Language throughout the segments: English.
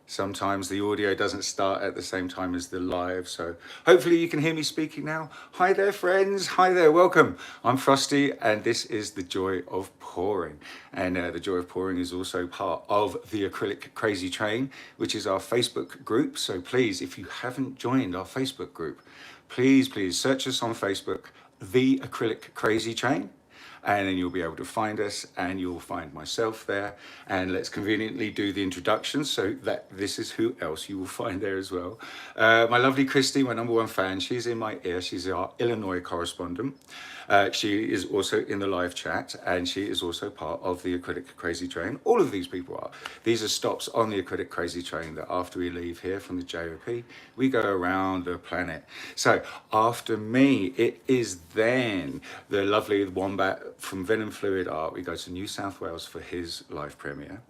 Sometimes the audio doesn't start at the same time as the live, so hopefully you can hear me speaking now. Hi there, friends. Hi there, welcome. I'm Frosty, and this is The Joy of Pouring. And The Joy of Pouring is also part of the Acrylic Crazy Train, which is our Facebook group. So please, if you haven't joined our Facebook group, please search us on Facebook, The Acrylic Crazy Train. And then you'll be able to find us, and you'll find myself there. And let's conveniently do the introduction so that this is who else you will find there as well. My lovely Kristey, my #1 fan, she's in my ear. She's our Illinois correspondent. She is also in the live chat, and she is also part of the Acrylic Crazy Train. All of these people are. These are stops on the Acrylic Crazy Train that after we leave here from the JOP, we go around the planet. So after me, it is then the lovely Wombat from Venom Fluid Art. We go to New South Wales for his live premiere,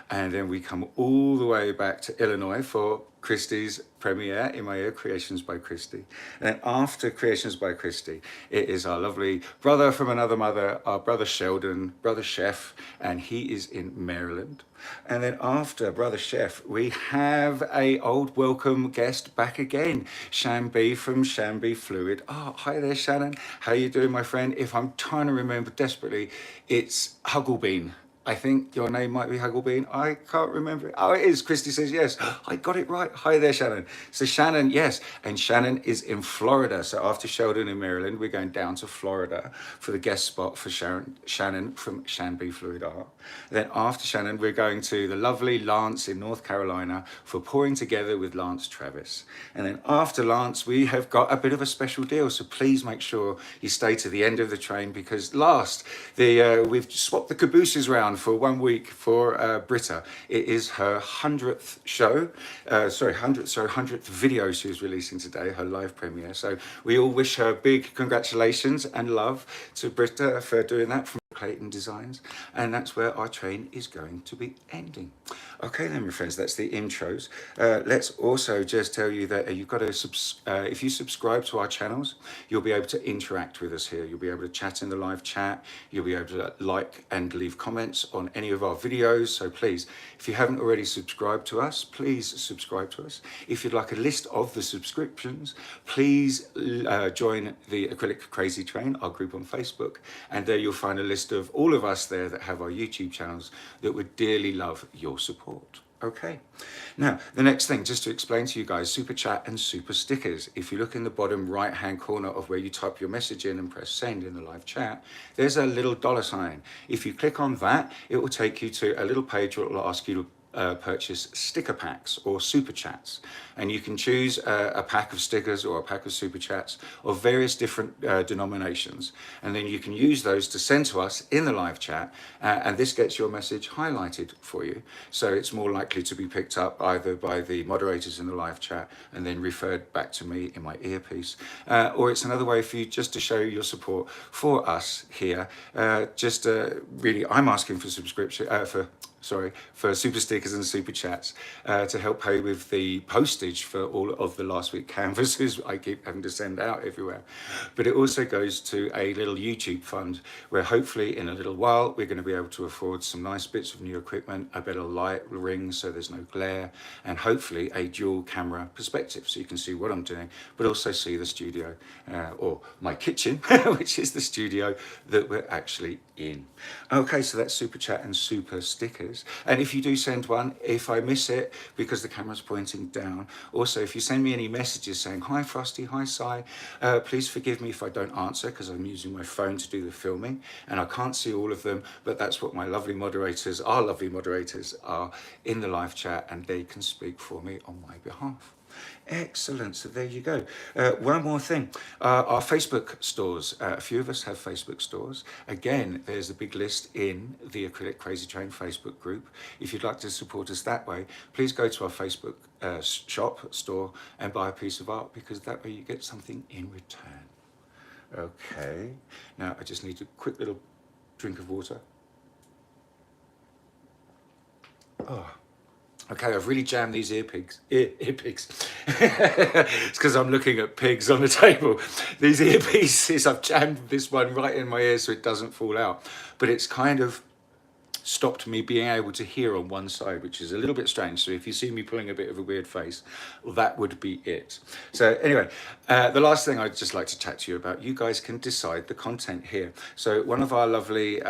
and then we come all the way back to Illinois for Kristey's premiere in my ear, Kreations by Kristey. And then after Kreations by Kristey, it is our lovely brother from another mother, our brother Sheldon, brother Chef, and he is in Maryland. And then after brother Chef, we have a old welcome guest back again, ShanB from ShanB Fluid. Oh, hi there, Shannon. How you doing, my friend? If I'm trying to remember desperately, it's Hugglebean. I think your name might be Hugglebean. I can't remember it. Oh, it is. Kristey says yes. I got it right. Hi there, Shannon. So Shannon, yes. And Shannon is in Florida. So after Sheldon in Maryland, we're going down to Florida for the guest spot for Shannon from ShanB Fluid Art. Then after Shannon, we're going to the lovely Lance in North Carolina for Pouring Together with Lance Travis. And then after Lance, we have got a bit of a special deal. So please make sure you stay to the end of the train, because we've swapped the cabooses around for 1 week for Britta. It is her 100th show, 100th video she's releasing today, her live premiere. So we all wish her big congratulations and love to Britta for doing that from Clayton Designs, and that's where our train is going to be ending. Okay then, my friends, that's the intros. Let's also just tell you that you've got to if you subscribe to our channels, you'll be able to interact with us here. You'll be able to chat in the live chat. You'll be able to like and leave comments on any of our videos. So please, if you haven't already subscribed to us, please subscribe to us. If you'd like a list of the subscriptions, please join the Acrylic Crazy Train, our group on Facebook, and there you'll find a list of all of us there that have our YouTube channels that would dearly love your support. Okay, now the next thing, just to explain to you guys, super chat and super stickers. If you look in the bottom right hand corner of where you type your message in and press send in the live chat, there's a little $sign. If you click on that, it will take you to a little page where it will ask you to purchase sticker packs or super chats, and you can choose a pack of stickers or a pack of super chats of various different denominations, and then you can use those to send to us in the live chat, and this gets your message highlighted for you, so it's more likely to be picked up either by the moderators in the live chat and then referred back to me in my earpiece, or it's another way for you just to show your support for us here. Really, I'm asking for subscription for super stickers and super chats to help pay with the postage for all of the last week canvases I keep having to send out everywhere. But it also goes to a little YouTube fund where hopefully in a little while we're going to be able to afford some nice bits of new equipment, a better light ring so there's no glare, and hopefully a dual camera perspective so you can see what I'm doing but also see the studio or my kitchen which is the studio that we're actually in. Okay, so that's super chat and super stickers. And if you do send one, if I miss it because the camera's pointing down, also if you send me any messages saying hi Frosty, hi Si, please forgive me if I don't answer because I'm using my phone to do the filming and I can't see all of them, but that's what my lovely moderators, our lovely moderators, are in the live chat, and they can speak for me on my behalf. Excellent, so there you go. One more thing, our Facebook stores, a few of us have Facebook stores. Again, there's a big list in the Acrylic Crazy Train Facebook group. If you'd like to support us that way, please go to our Facebook shop store and buy a piece of art, because that way you get something in return. Okay, now I just need a quick little drink of water. Oh. Okay, I've really jammed these ear pigs. It's because I'm looking at pigs on the table. These earpieces, I've jammed this one right in my ear so it doesn't fall out. But it's kind of stopped me being able to hear on one side, which is a little bit strange. So if you see me pulling a bit of a weird face, well, that would be it. So anyway, the last thing I'd just like to chat to you about, you guys can decide the content here. So one of our lovely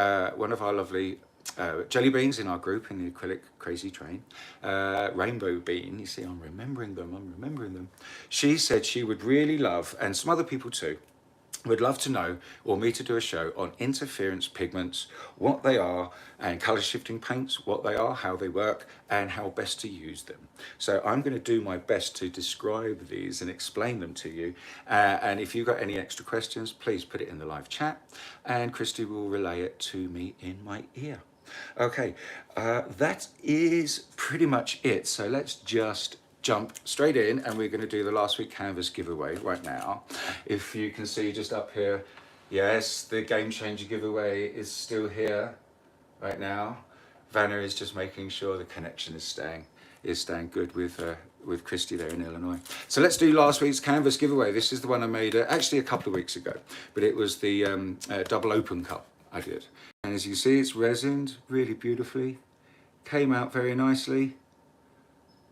jelly beans in our group in the acrylic crazy train, Rainbow Bean, you see I'm remembering them, she said she would really love, and some other people too, would love to know, or me to do a show on interference pigments, what they are, and color shifting paints, what they are, how they work, and how best to use them. So I'm going to do my best to describe these and explain them to you. And if you've got any extra questions, please put it in the live chat, and Kristey will relay it to me in my ear. Okay, that is pretty much it. So let's just jump straight in, and we're going to do the last week canvas giveaway right now. If you can see just up here, yes, the game changer giveaway is still here right now. Vanna is just making sure the connection is staying good with Kristey there in Illinois. So let's do last week's canvas giveaway. This is the one I made actually a couple of weeks ago, but it was the double open cup I did. And as you see, it's resined really beautifully, came out very nicely.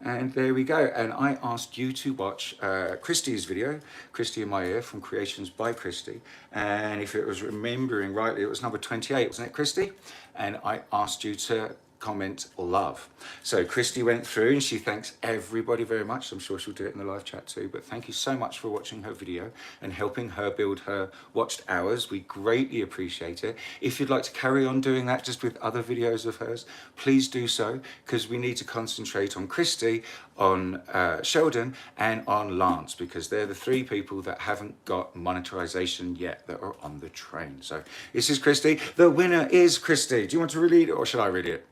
And there we go. And I asked you to watch Kristey's video, Kristey in My Ear from Kreations by Kristey. And if it was remembering rightly, it was number 28, wasn't it, Kristey? And I asked you to comment love. So Kristey went through and she thanks everybody very much. I'm sure she'll do it in the live chat too, but thank you so much for watching her video and helping her build her watched hours. We greatly appreciate it. If you'd like to carry on doing that just with other videos of hers, please do so, because we need to concentrate on Kristey, on Sheldon, and on Lance, because they're the three people that haven't got monetization yet that are on the train. So this is Kristey. The winner is Kristey. Do you want to read it or shall I read it?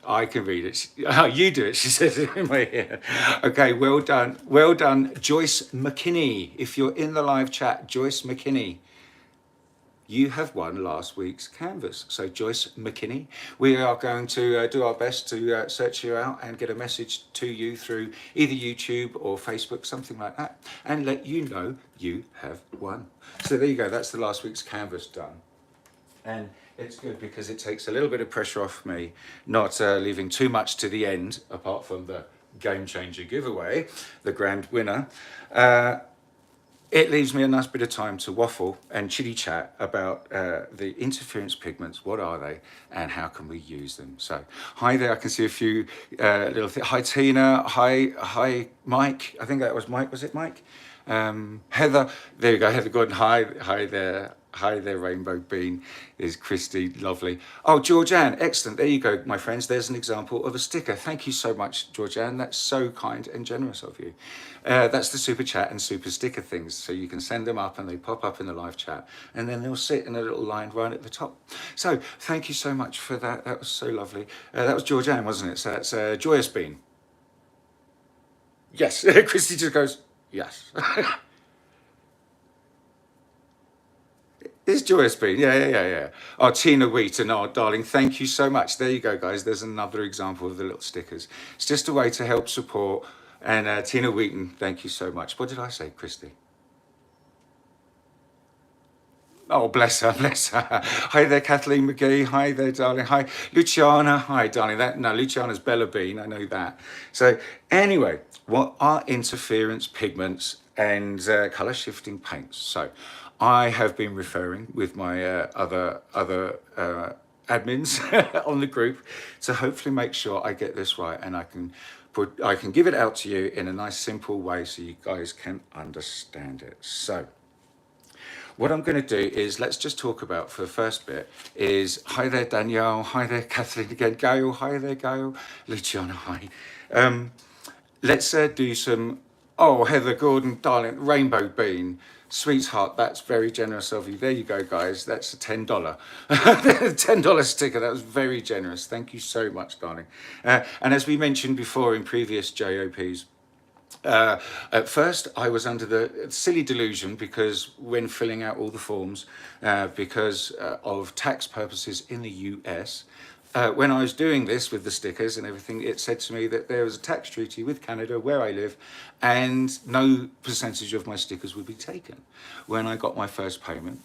I can read it. Oh, you do it, she says in my ear. Okay, well done. Well done, Joyce McKinney. If you're in the live chat, Joyce McKinney, you have won last week's canvas. So Joyce McKinney, we are going to do our best to search you out and get a message to you through either YouTube or Facebook, something like that, and let you know you have won. So there you go. That's the last week's canvas done. And it's good because it takes a little bit of pressure off me, not leaving too much to the end, apart from the game changer giveaway, the grand winner. It leaves me a nice bit of time to waffle and chitty chat about the interference pigments. What are they and how can we use them? So hi there, I can see a few little things. Hi Tina, hi Mike, I think that was Mike, was it Mike? Heather, there you go, Heather Gordon, hi there. Hi there, Rainbow Bean. Is Kristey, lovely. Oh, Georgianne, excellent. There you go, my friends. There's an example of a sticker. Thank you so much, Georgianne. That's so kind and generous of you. That's the super chat and super sticker things. So you can send them up and they pop up in the live chat and then they'll sit in a little line right at the top. So thank you so much for that. That was so lovely. That was Georgianne, wasn't it? So that's Joyous Bean. Yes, Kristey just goes, yes. It's Joyous Bean, yeah. Oh, Tina Wheaton, oh, darling, thank you so much. There you go, guys. There's another example of the little stickers. It's just a way to help support. And Tina Wheaton, thank you so much. What did I say, Kristey? Oh, bless her, bless her. Hi there, Kathleen McGee. Hi there, darling. Hi, Luciana. Hi, darling. No, Luciana's Bella Bean. I know that. So anyway, what are interference pigments and color shifting paints? So I have been referring with my other admins on the group to hopefully make sure I get this right and I can give it out to you in a nice simple way so you guys can understand it. So what I'm going to do is, let's just talk about, for the first bit, is hi there, Danielle. Hi there, Kathleen again. Gail. Hi there, Gail. Luciana, hi. Let's do some, oh, Heather Gordon, darling, Rainbow Bean. Sweetheart, that's very generous of you. There you go, guys. That's a $10. $10 sticker. That was very generous. Thank you so much, darling. And as we mentioned before in previous JOPs, at first I was under the silly delusion, because when filling out all the forms, because of tax purposes in the US, when I was doing this with the stickers and everything, it said to me that there was a tax treaty with Canada where I live and no percentage of my stickers would be taken. When I got my first payment,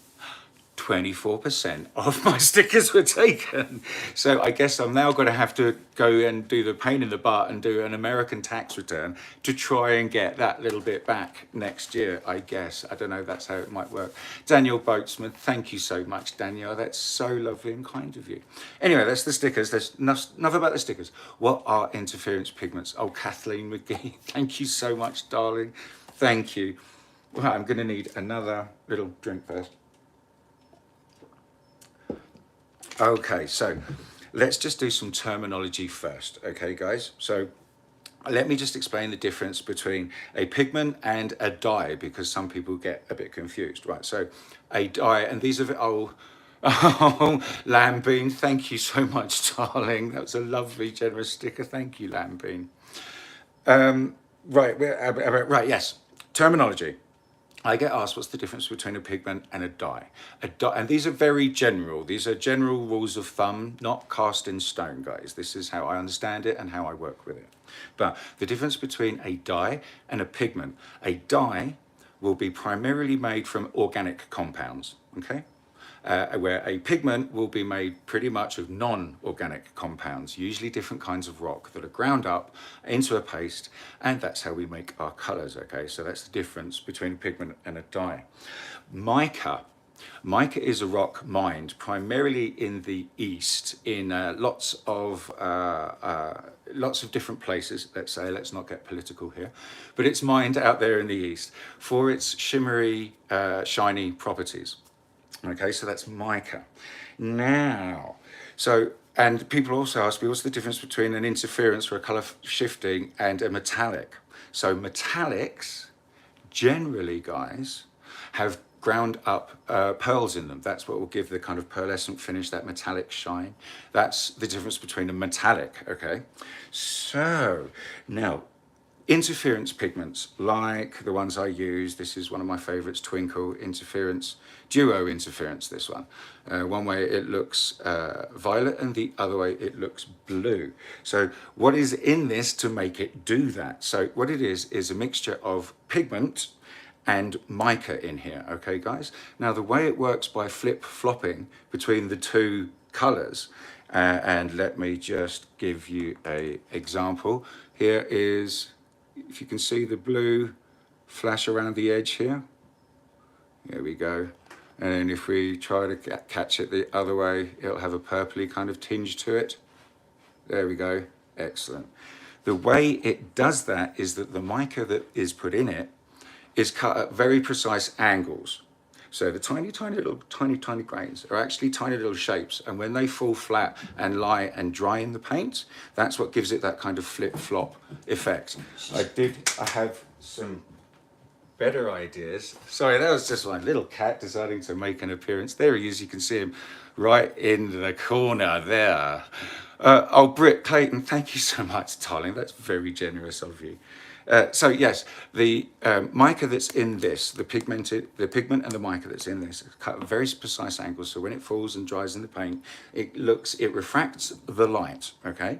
24% of my stickers were taken. So I guess I'm now going to have to go and do the pain in the butt and do an American tax return to try and get that little bit back next year, I guess. I don't know, that's how it might work. Daniel Boatsman, thank you so much, Danielle. That's so lovely and kind of you. Anyway, that's the stickers. There's enough about the stickers. What are interference pigments? Oh, Kathleen McGee, thank you so much, darling. Thank you. Well, I'm going to need another little drink first. Okay, so let's just do some terminology first, okay, guys? So let me just explain the difference between a pigment and a dye, because some people get a bit confused, right? So a dye, and these are, oh, Lambine, thank you so much, darling. That was a lovely, generous sticker. Thank you, Lambine. Right, yes, terminology. I get asked what's the difference between a pigment and a dye. And these are very general. These are general rules of thumb, not cast in stone, guys. This is how I understand it and how I work with it. But the difference between a dye and a pigment. A dye will be primarily made from organic compounds, okay? Where a pigment will be made pretty much of non-organic compounds, usually different kinds of rock that are ground up into a paste, and that's how we make our colors, okay? So that's the difference between a pigment and a dye. Mica. Mica is a rock mined primarily in the East, in lots of different places, let's say. Let's not get political here. But it's mined out there in the East for its shimmery, shiny properties. Okay, so that's mica. Now, and people also ask me, what's the difference between an interference or a color shifting and a metallic? So metallics, generally, guys, have ground up pearls in them. That's what will give the kind of pearlescent finish, that metallic shine. That's the difference between a metallic, okay? So, now, interference pigments, like the ones I use, this is one of my favorites, Twinkle Interference, Duo Interference, this one. One way it looks violet and the other way it looks blue. So what is in this to make it do that? So what it is a mixture of pigment and mica in here, okay, guys? Now the way it works by flip-flopping between the two colors, and let me just give you an example. Here is, if you can see the blue flash around the edge here. Here we go. And then if we try to catch it the other way, it'll have a purpley kind of tinge to it. There we go. Excellent. The way it does that is that the mica that is put in it is cut at very precise angles. So the tiny grains are actually tiny little shapes, and when they fall flat and lie and dry in the paint, that's what gives it that kind of flip-flop effect. I have some better ideas. Sorry, that was just my little cat deciding to make an appearance. There he is, you can see him right in the corner there. Oh, Britt Clayton, thank you so much, darling. That's very generous of you. So yes, the mica that's in this, the pigment and the mica that's in this, is cut at very precise angles. So when it falls and dries in the paint, it refracts the light, okay?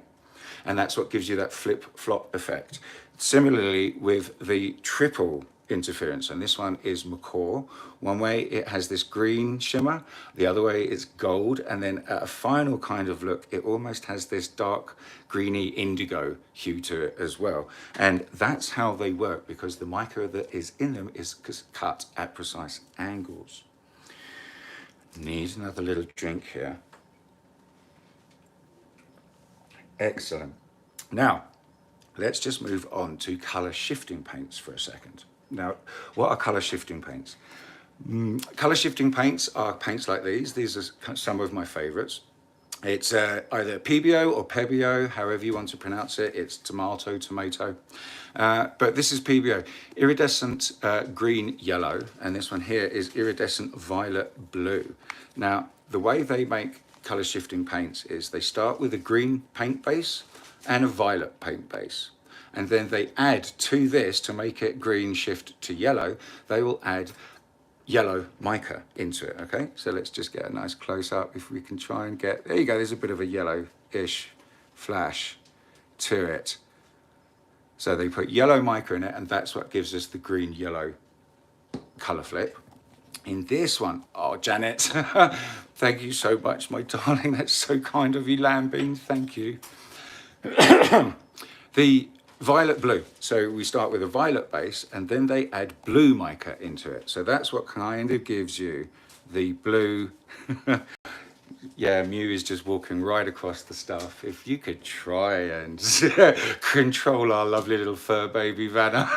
And that's what gives you that flip-flop effect. Similarly with the triple interference, and this one is macaw. One way it has this green shimmer, the other way it's gold, and then at a final kind of look, it almost has this dark greeny indigo hue to it as well. And that's how they work, because the mica that is in them is cut at precise angles. Need another little drink here. Excellent. Now, let's just move on to color shifting paints for a second. Now, what are color shifting paints? Color shifting paints are paints like these. These are some of my favorites. It's either PBO or Pebio, however you want to pronounce it. It's tomato. But this is PBO, iridescent green yellow, and this one here is iridescent violet blue. Now, the way they make color shifting paints is they start with a green paint base and a violet paint base. And then they add to this, to make it green shift to yellow, they will add yellow mica into it, okay? So let's just get a nice close up if we can try and get, there you go, there's a bit of a yellow-ish flash to it. So they put yellow mica in it, and that's what gives us the green-yellow color flip. In this one, oh, Janet, thank you so much, my darling. That's so kind of you, Lambine. Thank you. The violet blue. So we start with a violet base and then they add blue mica into it. So that's what kind of gives you the blue. Yeah, Mew is just walking right across the stuff. If you could try and control our lovely little fur baby Vanna.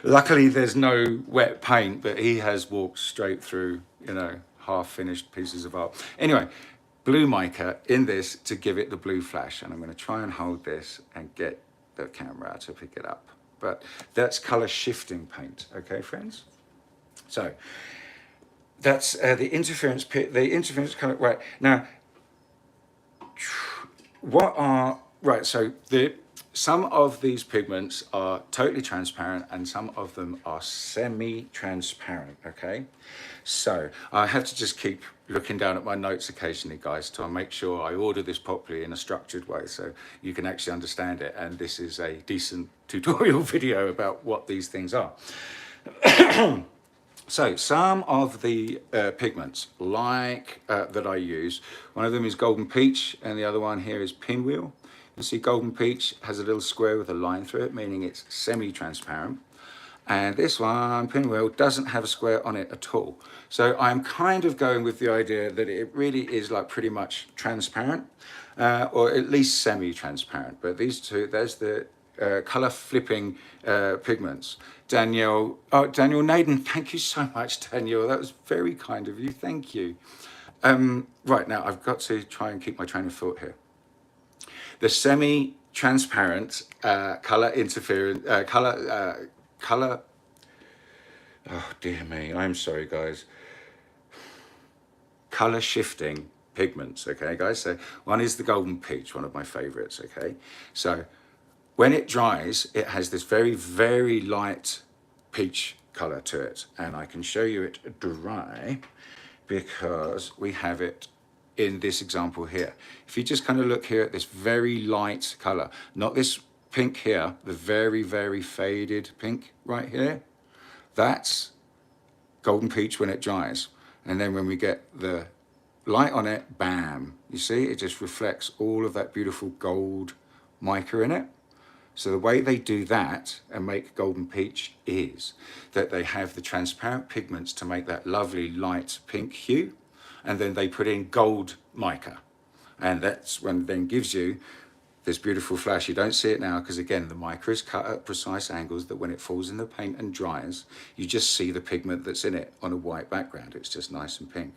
Luckily, there's no wet paint, but he has walked straight through, you know, half-finished pieces of art. Anyway, blue mica in this to give it the blue flash. And I'm going to try and hold this and get the camera to pick it up. But that's color shifting paint, okay, friends? So that's the interference color. Right now, some of these pigments are totally transparent and some of them are semi-transparent, okay? So I have to just keep looking down at my notes occasionally, guys, to make sure I order this properly in a structured way so you can actually understand it. And this is a decent tutorial video about what these things are. So some of the pigments like that I use, one of them is Golden Peach and the other one here is Pinwheel. You see Golden Peach has a little square with a line through it, meaning it's semi-transparent. And this one, Pinwheel, doesn't have a square on it at all. So I'm kind of going with the idea that it really is like pretty much transparent, or at least semi-transparent. But these two, there's the color flipping pigments. Danielle Naden, thank you so much, Danielle. That was very kind of you, thank you. Right, now I've got to try and keep my train of thought here. The semi-transparent color interference, color, oh dear me, I'm sorry guys. Color shifting pigments, okay guys? So one is the Golden Peach, one of my favorites, okay? So when it dries, it has this very, very light peach color to it. And I can show you it dry because we have it in this example here. If you just kind of look here at this very light color, not this pink here, the very, very faded pink right here, that's Golden Peach when it dries. And then when we get the light on it, bam, you see, it just reflects all of that beautiful gold mica in it. So the way they do that and make Golden Peach is that they have the transparent pigments to make that lovely light pink hue, and then they put in gold mica. And that's when then gives you this beautiful flash. You don't see it now because again, the mica is cut at precise angles that when it falls in the paint and dries, you just see the pigment that's in it on a white background. It's just nice and pink.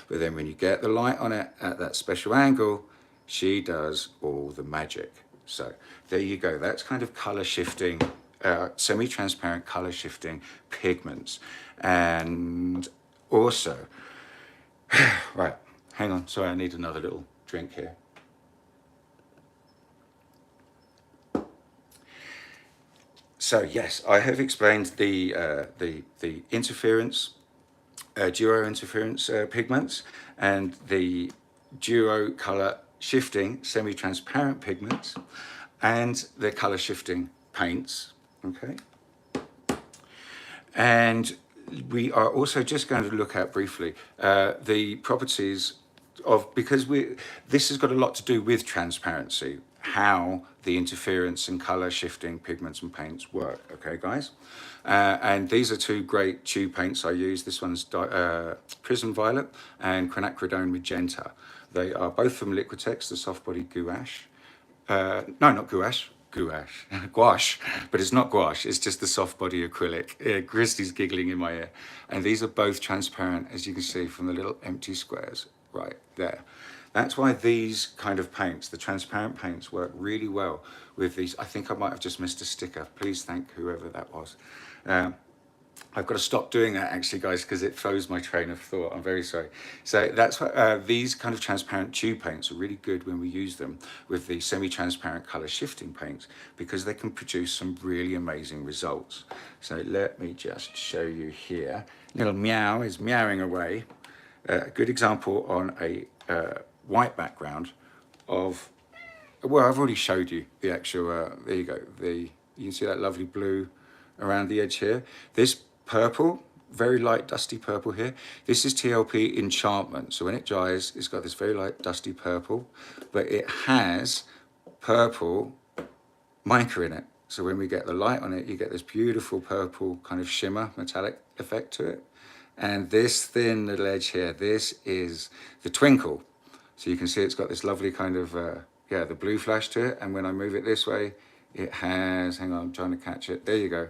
But then when you get the light on it at that special angle, she does all the magic. So there you go. That's kind of color shifting, semi-transparent color shifting pigments. And also, right, hang on. Sorry, I need another little drink here. So yes, I have explained the interference, duo interference pigments and the duo color shifting semi-transparent pigments and the color shifting paints, okay? And we are also just going to look at briefly the properties of, because this has got a lot to do with transparency, how the interference and color shifting pigments and paints work, okay guys? And these are two great tube paints I use. This one's Prism Violet and Quinacridone Magenta. They are both from Liquitex, the soft body gouache. No, not gouache, gouache, but it's not gouache, it's just the soft body acrylic. Kristey's giggling in my ear. And these are both transparent, as you can see from the little empty squares right there. That's why these kind of paints, the transparent paints, work really well with these. I think I might have just missed a sticker. Please thank whoever that was. I've got to stop doing that actually, guys, because it throws my train of thought. I'm very sorry. So that's why these kind of transparent tube paints are really good when we use them with the semi-transparent color shifting paints, because they can produce some really amazing results. So let me just show you here. Little Meow is meowing away. A good example on a white background of, well, I've already showed you the actual, there you go. You can see that lovely blue around the edge here. This purple, very light dusty purple here. This is TLP Enchantment. So when it dries, it's got this very light dusty purple, but it has purple mica in it. So when we get the light on it, you get this beautiful purple kind of shimmer, metallic effect to it. And this thin little edge here, this is the twinkle. So you can see it's got this lovely kind of, yeah, the blue flash to it. And when I move it this way, it has, hang on, I'm trying to catch it. There you go.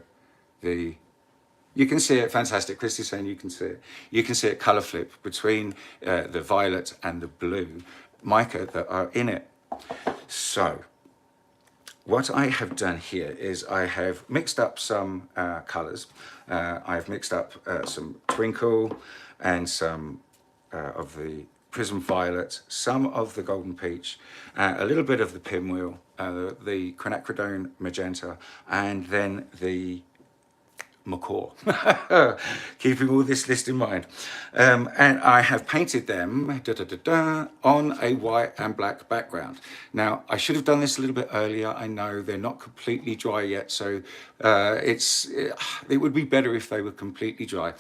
You can see it, fantastic. Kristey's saying you can see it. You can see it color flip between the violet and the blue mica that are in it. So what I have done here is I have mixed up some colors. I've mixed up some twinkle and some of the prism violet, some of the golden peach, a little bit of the pinwheel, the quinacridone magenta, and then the macaw, keeping all this list in mind. And I have painted them on a white and black background. Now, I should have done this a little bit earlier. I know they're not completely dry yet, so it would be better if they were completely dry.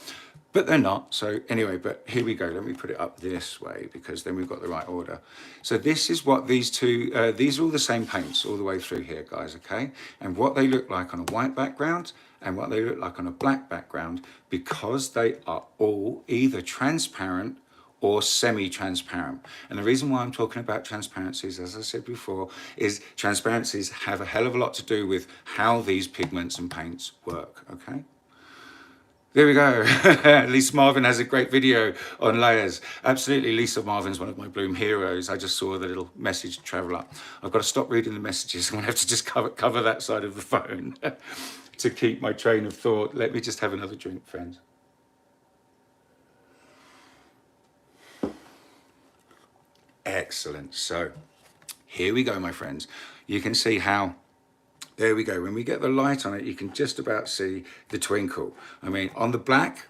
But they're not. So anyway, but here we go. Let me put it up this way because then we've got the right order. So this is what these two, these are all the same paints all the way through here, guys, okay? And what they look like on a white background and what they look like on a black background, because they are all either transparent or semi-transparent. And the reason why I'm talking about transparencies, as I said before, is transparencies have a hell of a lot to do with how these pigments and paints work, okay? There we go. Lisa Marvin has a great video on layers. Absolutely, Lisa Marvin's one of my Bloom heroes. I just saw the little message travel up. I've got to stop reading the messages. I'm going to have to just cover that side of the phone to keep my train of thought. Let me just have another drink, friends. Excellent. So here we go, my friends. You can see how, there we go. When we get the light on it, you can just about see the twinkle. I mean, on the black,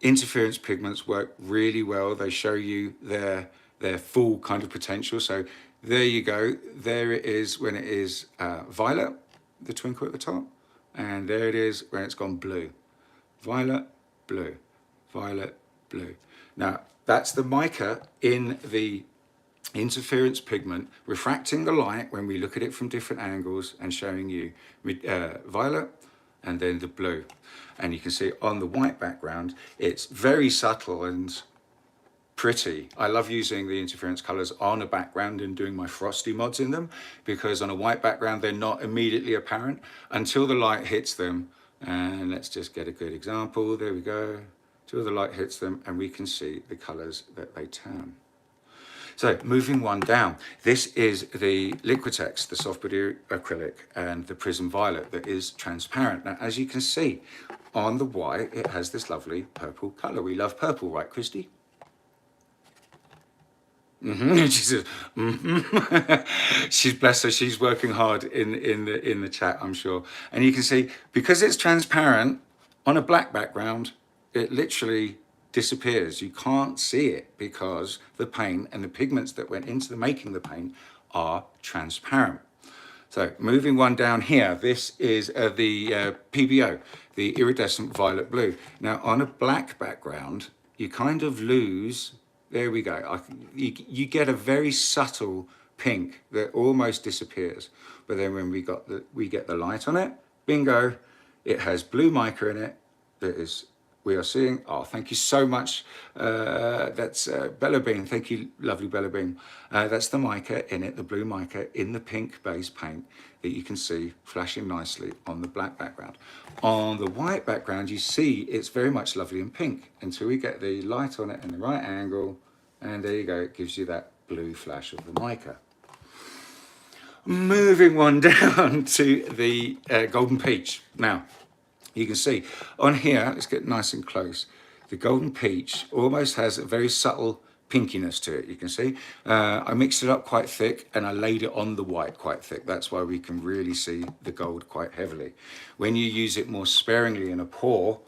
interference pigments work really well. They show you their full kind of potential. So there you go. There it is when it is violet, the twinkle at the top. And there it is when it's gone blue. Violet, blue, violet, blue. Now, that's the mica in the interference pigment refracting the light when we look at it from different angles and showing you violet and then the blue. And you can see on the white background, it's very subtle and pretty. I love using the interference colors on a background and doing my Frosty mods in them, because on a white background, they're not immediately apparent until the light hits them. And let's just get a good example. There we go. Till the light hits them and we can see the colors that they turn. So moving one down, this is the Liquitex, the soft body acrylic, and the prism violet that is transparent. Now, as you can see on the white, it has this lovely purple color. We love purple, right, Kristey? She says, she's bless her. She's working hard in the chat, I'm sure. And you can see, because it's transparent on a black background, it literally disappears. You can't see it because the paint and the pigments that went into the making the paint are transparent. So moving one down here, this is the PBO, the iridescent violet blue. Now on a black background, you kind of lose, there we go. You get a very subtle pink that almost disappears. But then when we get the light on it, bingo, it has blue mica in it that is, we are seeing, oh, thank you so much. That's Bella Bean. Thank you, lovely Bella Bean. That's the mica in it, the blue mica in the pink base paint that you can see flashing nicely on the black background. On the white background, you see it's very much lovely and pink until we get the light on it in the right angle. And there you go, it gives you that blue flash of the mica. Moving one down to the golden peach. Now, you can see on here, let's get nice and close. The golden peach almost has a very subtle pinkiness to it. You can see I mixed it up quite thick and I laid it on the white quite thick. That's why we can really see the gold quite heavily. When you use it more sparingly in a pour,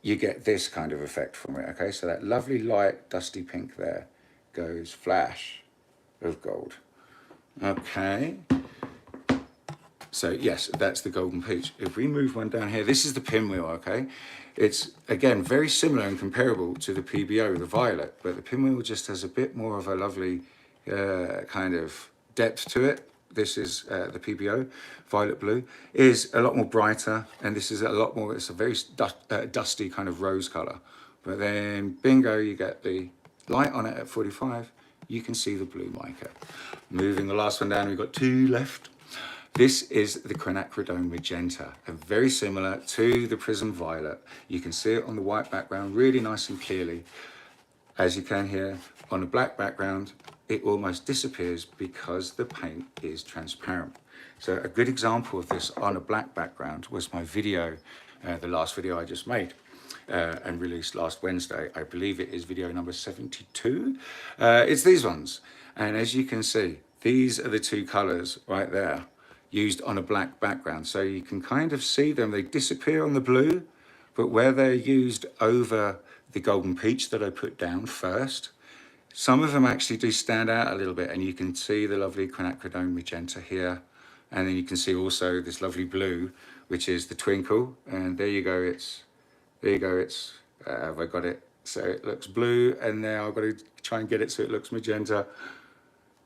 you get this kind of effect from it. Okay, so that lovely light dusty pink there goes flash of gold. Okay. So yes, that's the golden peach. If we move one down here, this is the pinwheel, okay? It's, again, very similar and comparable to the PBO, the violet, but the pinwheel just has a bit more of a lovely kind of depth to it. This is the PBO, violet blue, is a lot more brighter, and this is a lot more, it's a very dusty kind of rose color. But then, bingo, you get the light on it at 45, you can see the blue mica. Moving the last one down, we've got 2 left. This is the quinacridone magenta, and very similar to the prism violet. You can see it on the white background really nice and clearly. As you can here, on a black background, it almost disappears because the paint is transparent. So a good example of this on a black background was my video, the last video I just made and released last Wednesday. I believe it is video number 72. It's these ones. And as you can see, these are the 2 colors right there used on a black background. So you can kind of see them. They disappear on the blue, but where they're used over the golden peach that I put down first, some of them actually do stand out a little bit, and you can see the lovely quinacridone magenta here. And then you can see also this lovely blue, which is the twinkle. And there you go, have I got it? So it looks blue, and now I've got to try and get it so it looks magenta.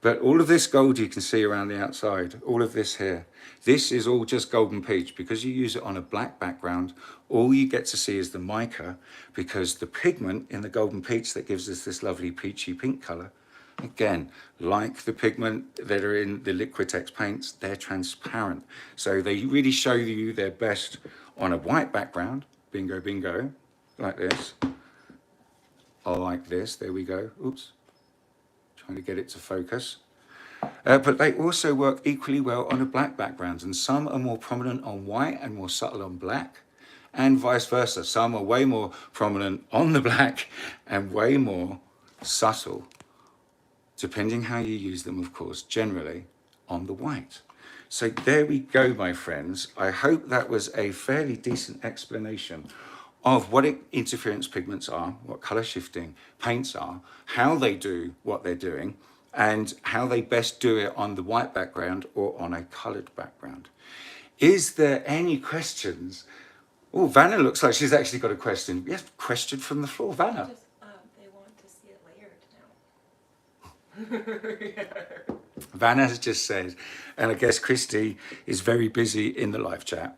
But all of this gold you can see around the outside, all of this here, this is all just golden peach. Because you use it on a black background, all you get to see is the mica, because the pigment in the golden peach that gives us this lovely peachy pink color, again, like the pigment that are in the Liquitex paints, they're transparent. So they really show you their best on a white background, bingo, bingo, like this, or like this, there we go, oops. Trying to get it to focus. But they also work equally well on a black background, and some are more prominent on white and more subtle on black, and vice versa. Some are way more prominent on the black and way more subtle, depending how you use them, of course, generally on the white. So there we go, my friends. I hope that was a fairly decent explanation of what interference pigments are, what color shifting paints are, how they do what they're doing, and how they best do it on the white background or on a colored background. Is there any questions? Oh, Vanna looks like she's actually got a question. Yes, question from the floor, Vanna. They want to see it layered now. Vanna has just said, and I guess Kristey is very busy in the live chat,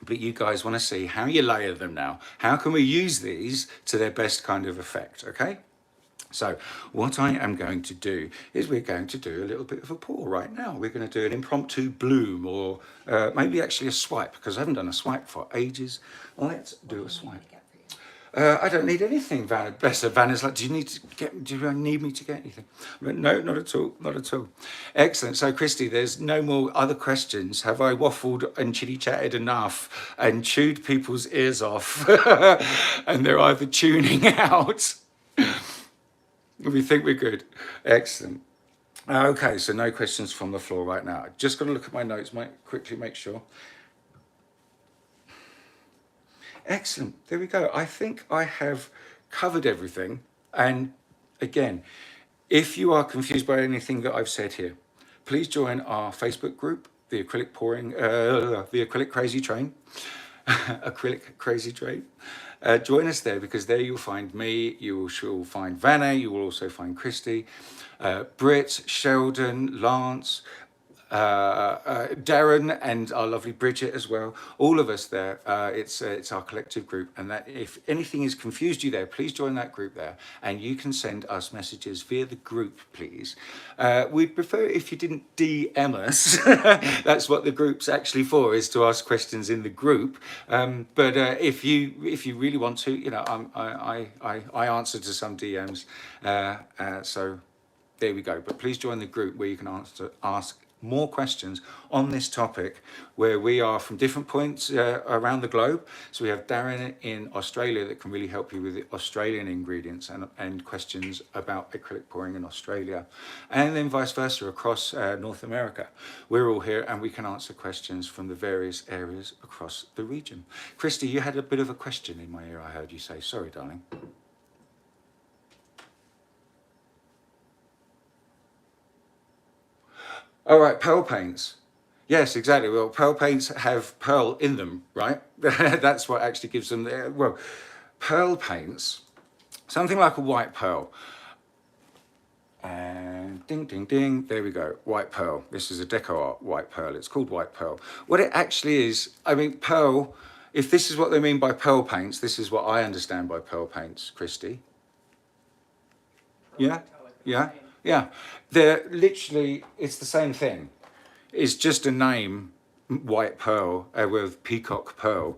but you guys want to see how you layer them now. How can we use these to their best kind of effect, okay? So what I am going to do is we're going to do a little bit of a pour right now. We're going to do an impromptu bloom, or maybe actually a swipe, because I haven't done a swipe for ages. Let's do a swipe. I don't need anything, Vanna. Bless her. Vanna's like, do you need me to get anything? But no, not at all, not at all. Excellent. So, Kristey, there's no more other questions. Have I waffled and chitty-chatted enough and chewed people's ears off? And they're either tuning out. We think we're good. Excellent. Okay, so no questions from the floor right now. Just got to look at my notes, might quickly make sure. Excellent. There we go. I think I have covered everything. And again, if you are confused by anything that I've said here, please join our Facebook group, the Acrylic Crazy Train. Acrylic Crazy Train. Join us there, because there you'll find me, you will find Vanna, you will also find Kristey, Britt, Sheldon, Lance, Darren, and our lovely Bridget as well. All of us there. It's our collective group, and that if anything has confused you there, please join that group there, and you can send us messages via the group, please. We'd prefer if you didn't DM us. That's what the group's actually for, is to ask questions in the group. But if you really want to, you know, I answer to some DMs. So there we go. But please join the group where you can ask more questions on this topic, where we are from different points around the globe. So we have Darren in Australia that can really help you with the Australian ingredients and questions about acrylic pouring in Australia, and then vice versa across North America. We're all here and we can answer questions from the various areas across the region. Kristey, you had a bit of a question in my ear, I heard you say. Sorry, darling. All right, pearl paints. Yes, exactly. Well, pearl paints have pearl in them, right? That's what actually gives them the, well, pearl paints, something like a white pearl. And ding, ding, ding, there we go, white pearl. This is a deco art white pearl. It's called white pearl. What it actually is, I mean, pearl, if this is what they mean by pearl paints, this is what I understand by pearl paints, Kristey. Yeah? Yeah? Yeah. They're literally, it's the same thing. It's just a name, white pearl, with peacock pearl,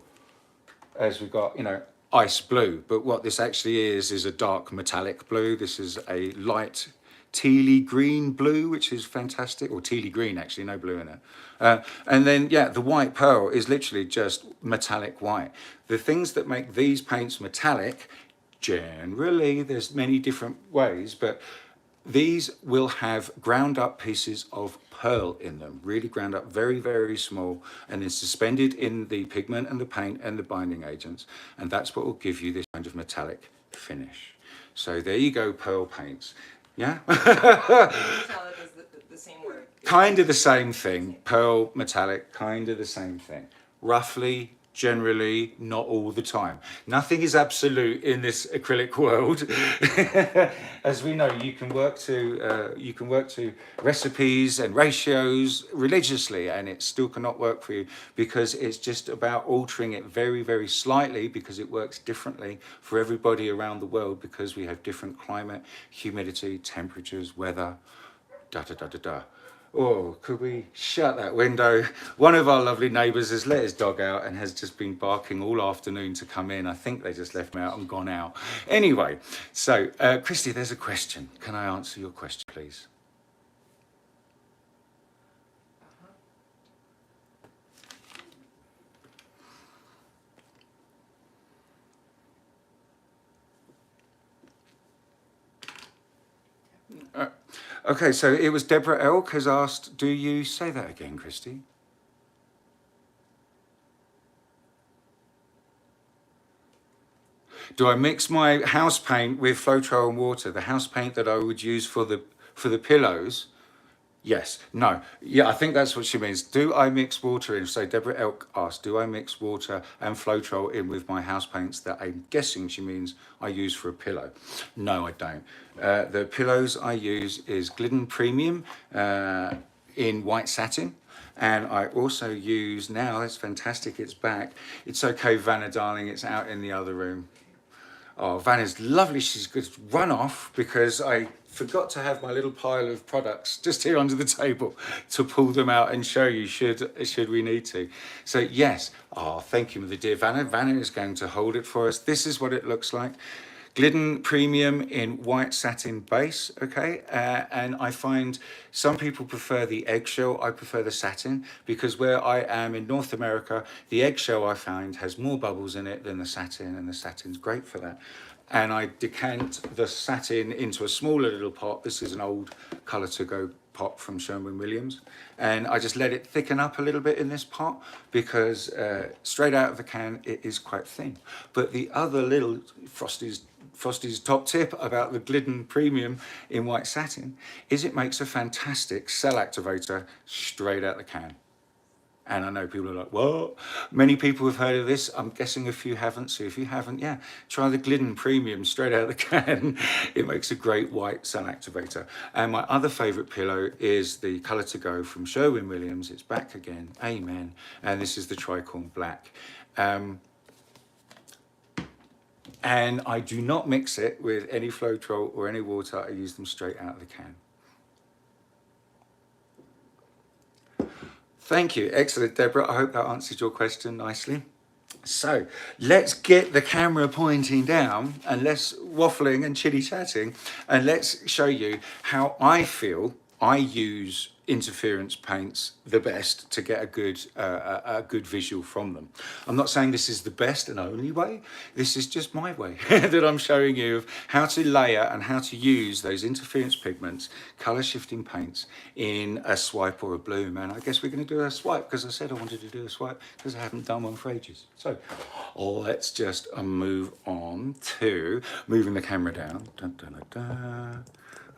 as we've got, you know, ice blue. But what this actually is a dark metallic blue. This is a light tealy green blue, which is fantastic, or tealy green actually, no blue in it. And then, yeah, the white pearl is literally just metallic white. The things that make these paints metallic, generally, there's many different ways, but these will have ground up pieces of pearl in them, really ground up, very, very small, and then suspended in the pigment and the paint and the binding agents. And that's what will give you this kind of metallic finish. So there you go, pearl paints. Yeah? Metallic is the same word. Kind of the same thing. Pearl, metallic, kind of the same thing. Roughly, generally, not all the time. Nothing is absolute in this acrylic world. As we know, you can work to recipes and ratios religiously, and it still cannot work for you because it's just about altering it very, very slightly, because it works differently for everybody around the world, because we have different climate, humidity, temperatures, weather, da da da da da. Oh, could we shut that window? One of our lovely neighbours has let his dog out and has just been barking all afternoon to come in. I think they just left me out and gone out. Anyway, so Kristey, there's a question. Can I answer your question, please? Okay, so it was Deborah Elk has asked, do you say that again, Kristey? Do I mix my house paint with Floetrol and water? The house paint that I would use for the pillows? Yes. No. Yeah, I think that's what she means. Do I mix water in? So Deborah Elk asked, do I mix water and Floetrol in with my house paints that I'm guessing she means I use for a pillow? No, I don't. The pillows I use is Glidden Premium in white satin. And I also use, now it's fantastic, it's back. It's okay, Vanna, darling, it's out in the other room. Oh, Vanna's lovely. She's good to run off because I forgot to have my little pile of products just here under the table to pull them out and show you should we need to. So yes, oh, thank you, my dear Vanna. Vanna is going to hold it for us. This is what it looks like. Glidden Premium in white satin base, okay? And I find some people prefer the eggshell. I prefer the satin because where I am in North America, the eggshell I find has more bubbles in it than the satin, and the satin's great for that. And I decant the satin into a smaller little pot. This is an old Colour to Go pot from Sherwin-Williams. And I just let it thicken up a little bit in this pot because straight out of the can, it is quite thin. But the other little Frosty's top tip about the Glidden Premium in white satin is it makes a fantastic cell activator straight out the can. And I know people are like, what? Many people have heard of this. I'm guessing a few haven't. So if you haven't, yeah, try the Glidden Premium straight out of the can. It makes a great white sun activator. And my other favourite pillow is the Colour to Go from Sherwin-Williams. It's back again. Amen. And this is the Tricorn Black. And I do not mix it with any Floetrol or any water. I use them straight out of the can. Thank you. Excellent, Deborah. I hope that answered your question nicely. So let's get the camera pointing down and less waffling and chitty-chatting, and let's show you how I feel I use interference paints the best to get a good visual from them. I'm not saying this is the best and only way. This is just my way that I'm showing you of how to layer and how to use those interference pigments, color shifting paints in a swipe or a bloom. And I guess we're going to do a swipe because I said I wanted to do a swipe because I haven't done one for ages. So let's just move on to moving the camera down. Dun, dun, dun, dun.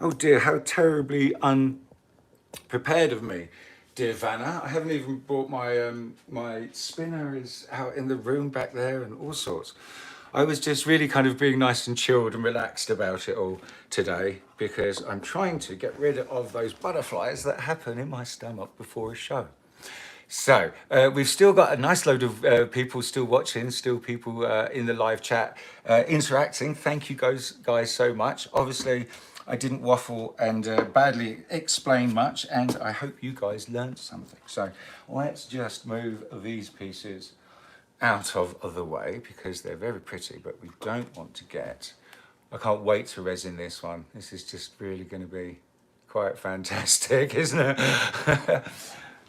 Oh dear, how terribly unprepared of me dear Vanna. I haven't even brought my my spinner is out in the room back there and all sorts. I was just really kind of being nice and chilled and relaxed about it all today because I'm trying to get rid of those butterflies that happen in my stomach before a show. So we've still got a nice load of people still watching, still people in the live chat interacting. Thank you guys so much. Obviously, I didn't waffle and badly explain much, and I hope you guys learned something. So let's just move these pieces out of the way because they're very pretty, but we don't want to get... I can't wait to resin this one. This is just really going to be quite fantastic, isn't it?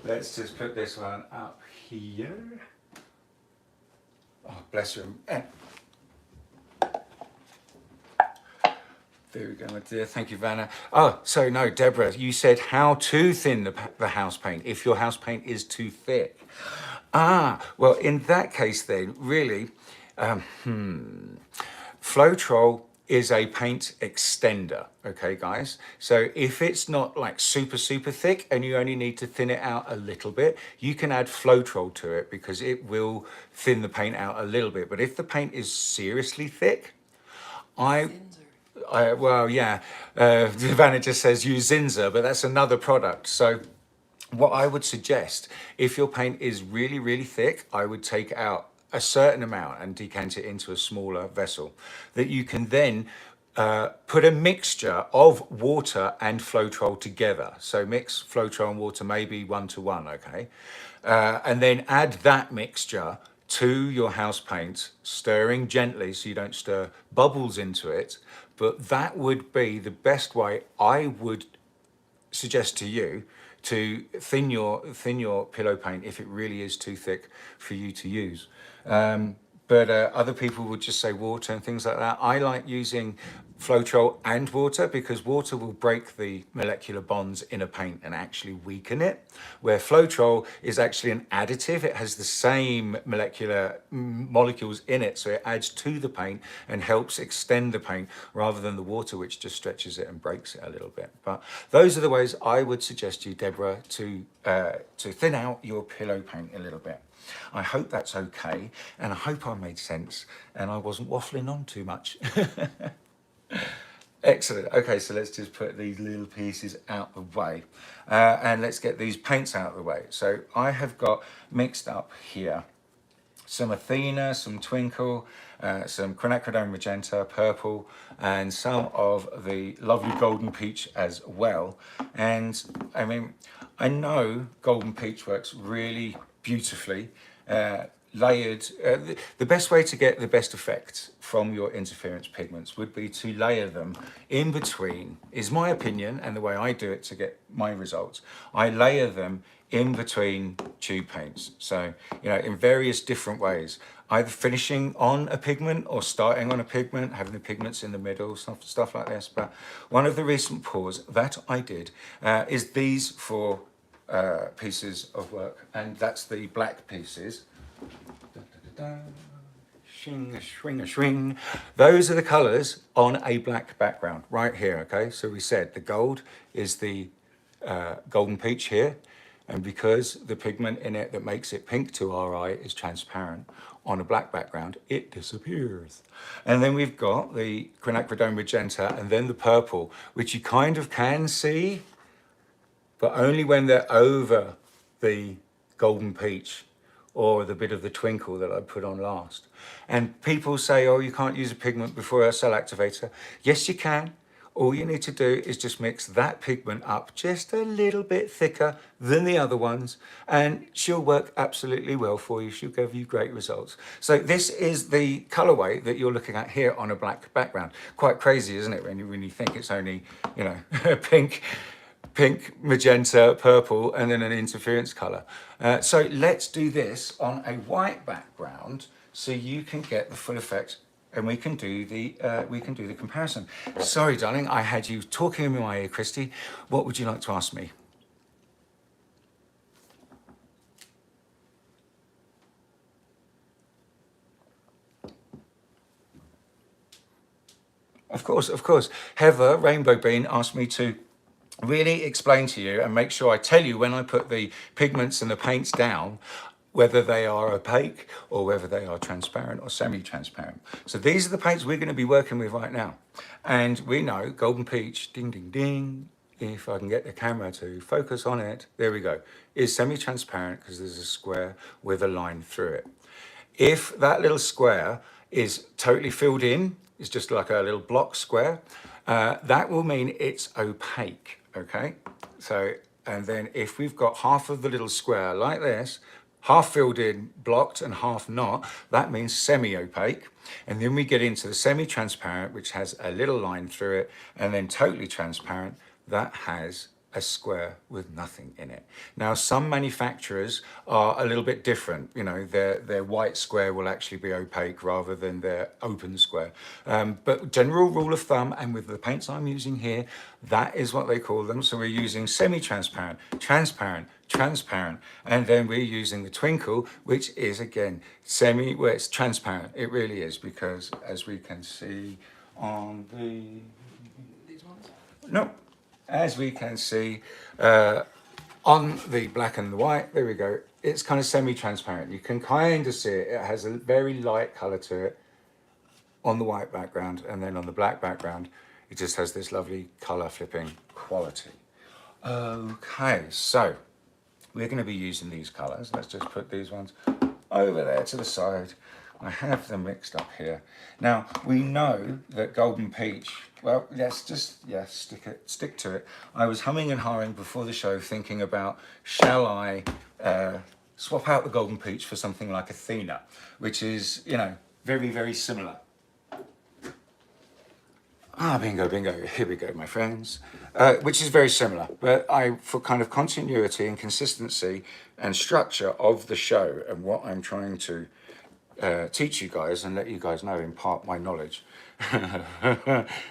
Let's just put this one up here. Oh, bless you. There we go, my dear. Thank you, Vanna. Oh, so no, Deborah, you said how to thin the house paint if your house paint is too thick. Ah, well, in that case then, really, Floetrol is a paint extender, okay, guys? So if it's not like super thick and you only need to thin it out a little bit, you can add Floetrol to it because it will thin the paint out a little bit. But if the paint is seriously thick, well, yeah, Vanna just says use Zinser, but that's another product. So what I would suggest, if your paint is really thick, I would take out a certain amount and decant it into a smaller vessel that you can then put a mixture of water and Floetrol together. So mix Floetrol and water maybe 1-to-1, okay? And then add that mixture to your house paint, stirring gently so you don't stir bubbles into it. But that would be the best way I would suggest to you to thin your pillow paint if it really is too thick for you to use. But other people would just say water and things like that. I like using Floetrol and water because water will break the molecular bonds in a paint and actually weaken it, where Floetrol is actually an additive. It has the same molecular molecules in it, so it adds to the paint and helps extend the paint rather than the water, which just stretches it and breaks it a little bit. But those are the ways I would suggest you, Deborah, to thin out your pillow paint a little bit. I hope that's okay, and I hope I made sense and I wasn't waffling on too much. Excellent. Okay, so let's just put these little pieces out the way and let's get these paints out of the way. So I have got mixed up here some Athena, some Twinkle, some quinacridone magenta, purple, and some of the lovely golden peach as well. And I mean, I know golden peach works really beautifully layered. The best way to get the best effect from your interference pigments would be to layer them in between, is my opinion, and the way I do it to get my results. I layer them in between tube paints. So, you know, in various different ways, either finishing on a pigment or starting on a pigment, having the pigments in the middle, stuff like this. But one of the recent pours that I did is these four pieces of work, and that's the black pieces. Shing, swing, swing. Those are the colors on a black background right here. Okay, so we said the gold is the golden peach here, and because the pigment in it that makes it pink to our eye is transparent on a black background, it disappears. And then we've got the quinacridone magenta and then the purple, which you kind of can see, but only when they're over the golden peach or the bit of the twinkle that I put on last. And people say, oh, you can't use a pigment before a cell activator. Yes, you can. All you need to do is just mix that pigment up just a little bit thicker than the other ones, and she'll work absolutely well for you. She'll give you great results. So this is the colorway that you're looking at here on a black background. Quite crazy, isn't it, when you think it's only, you know, pink, magenta, purple, and then an interference color. So let's do this on a white background so you can get the full effect, and we can do the comparison. Sorry, darling, I had you talking in my ear, Kristey. What would you like to ask me? Of course. Heather, Rainbow Bean, asked me to really explain to you and make sure I tell you when I put the pigments and the paints down, whether they are opaque or whether they are transparent or semi-transparent. So these are the paints we're going to be working with right now. And we know Golden Peach, ding, ding, ding, if I can get the camera to focus on it, there we go, is semi-transparent because there's a square with a line through it. If that little square is totally filled in, it's just like a little block square, that will mean it's opaque, okay? So, and then if we've got half of the little square like this, half filled in, blocked, and half not, that means semi-opaque. And then we get into the semi-transparent, which has a little line through it, and then totally transparent, that has a square with nothing in it. Now, some manufacturers are a little bit different. You know, their white square will actually be opaque rather than their open square. But general rule of thumb, and with the paints I'm using here, that is what they call them. So we're using semi-transparent, transparent, transparent, and then we're using the twinkle, which is again well, it's transparent. It really is, because as we can see on These ones? no, as we can see on the black and the white, there we go, it's kind of semi-transparent. You can kind of see it. It has a very light color to it on the white background, and then on the black background, it just has this lovely color flipping quality. Okay, so we're going to be using these colors. Let's just put these ones over there to the side. I have them mixed up here. Now, we know that Golden Peach, well, let's just, yeah, stick to it. I was humming and hawing before the show thinking about, shall I swap out the Golden Peach for something like Athena, which is, you know, very, very similar. Ah, bingo, bingo, here we go, my friends. Which is very similar, but for kind of continuity and consistency and structure of the show and what I'm trying to teach you guys and let you guys know, impart my knowledge,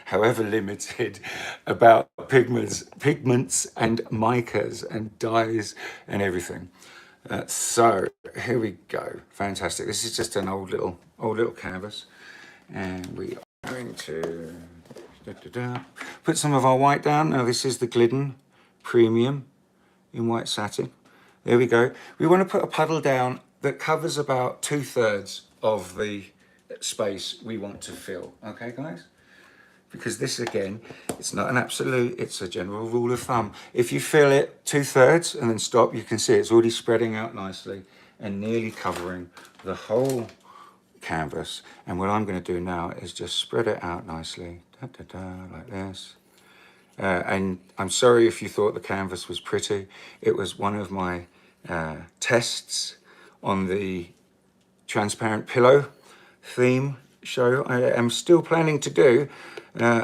however limited, about pigments and micas and dyes and everything. So here we go, fantastic. This is just an old little canvas, and we are going to put some of our white down. Now this is the Glidden Premium in white satin. There we go. We want to put a puddle down that covers about 2/3 of the space we want to fill. Okay, guys? Because this, again, it's not an absolute, it's a general rule of thumb. If you fill it 2/3 and then stop, you can see it's already spreading out nicely and nearly covering the whole canvas. And what I'm going to do now is just spread it out nicely, like this. And I'm sorry if you thought the canvas was pretty. It was one of my tests on the transparent pillow theme show I am still planning to do,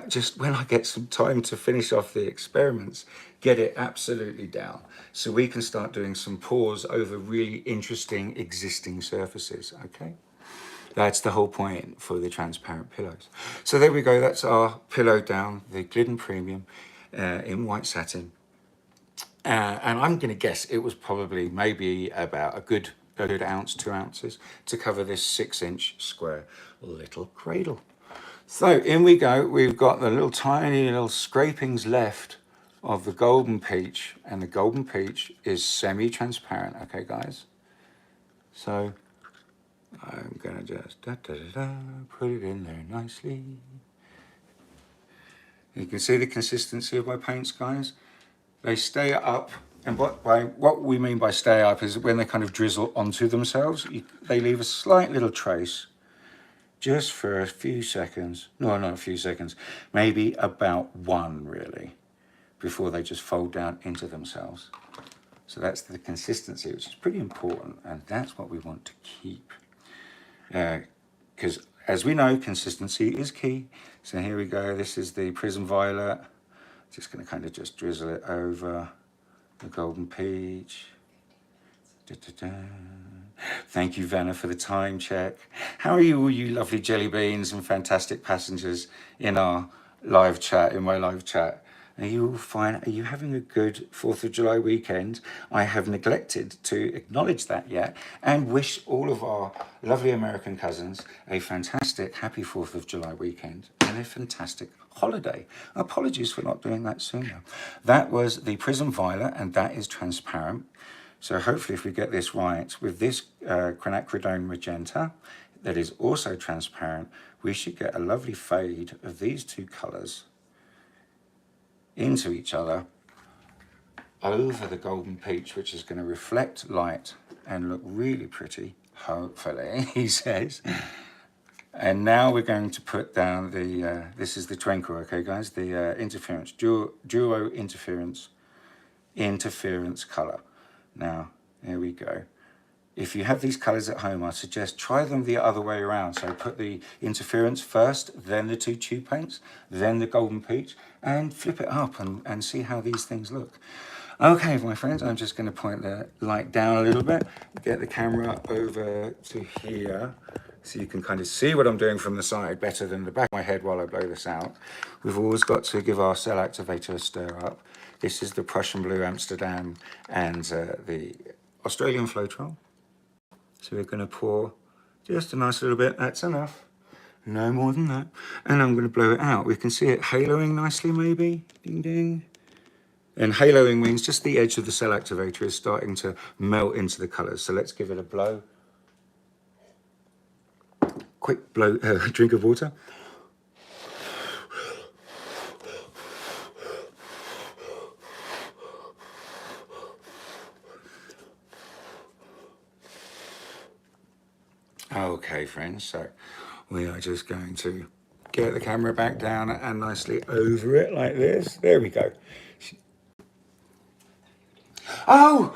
just when I get some time to finish off the experiments, get it absolutely down so we can start doing some pours over really interesting existing surfaces. Okay, that's the whole point for the transparent pillows. So there we go, that's our pillow down, the Glidden Premium in white satin. And I'm going to guess it was probably maybe about a good ounce, 2 ounces to cover this 6-inch square little cradle. So in we go. We've got the little tiny little scrapings left of the Golden Peach, and the Golden Peach is semi-transparent. Okay, guys. So I'm gonna just put it in there nicely. You can see the consistency of my paints, guys. They stay up, and what we mean by stay up is when they kind of drizzle onto themselves, they leave a slight little trace just for a few seconds. No, not a few seconds, maybe about one really, before they just fold down into themselves. So that's the consistency, which is pretty important, and that's what we want to keep. Because as we know, consistency is key. So here we go, this is the Prism Violet. Just going to kind of just drizzle it over the Golden Peach. Thank you, Venom, for the time check. How are you, all you lovely jelly beans and fantastic passengers in our live chat, in my live chat? Are you all fine? Are you having a good 4th of July weekend? I have neglected to acknowledge that yet and wish all of our lovely American cousins a fantastic happy 4th of July weekend and a fantastic holiday. Apologies for not doing that sooner. That was the Prism Violet, and that is transparent. So hopefully if we get this right with this quinacridone magenta that is also transparent, we should get a lovely fade of these two colours into each other over the golden peach, which is going to reflect light and look really pretty, hopefully, he says. And now we're going to put down the, this is the twinkle, okay guys, the interference, duo interference colour. Now, here we go. If you have these colours at home, I suggest try them the other way around. So put the interference first, then the two tube paints, then the golden peach, and flip it up and see how these things look. Okay, my friends, I'm just going to point the light down a little bit, get the camera over to here, so you can kind of see what I'm doing from the side better than the back of my head while I blow this out. We've always got to give our cell activator a stir up. This is the Prussian Blue Amsterdam and the Australian Floetrol. So we're going to pour just a nice little bit. That's enough. No more than that. And I'm going to blow it out. We can see it haloing nicely, maybe. Ding, ding. And haloing means just the edge of the cell activator is starting to melt into the colours. So let's give it a blow. Quick blow, drink of water. Okay, friends, so we are just going to get the camera back down and nicely over it like this. There we go. Oh!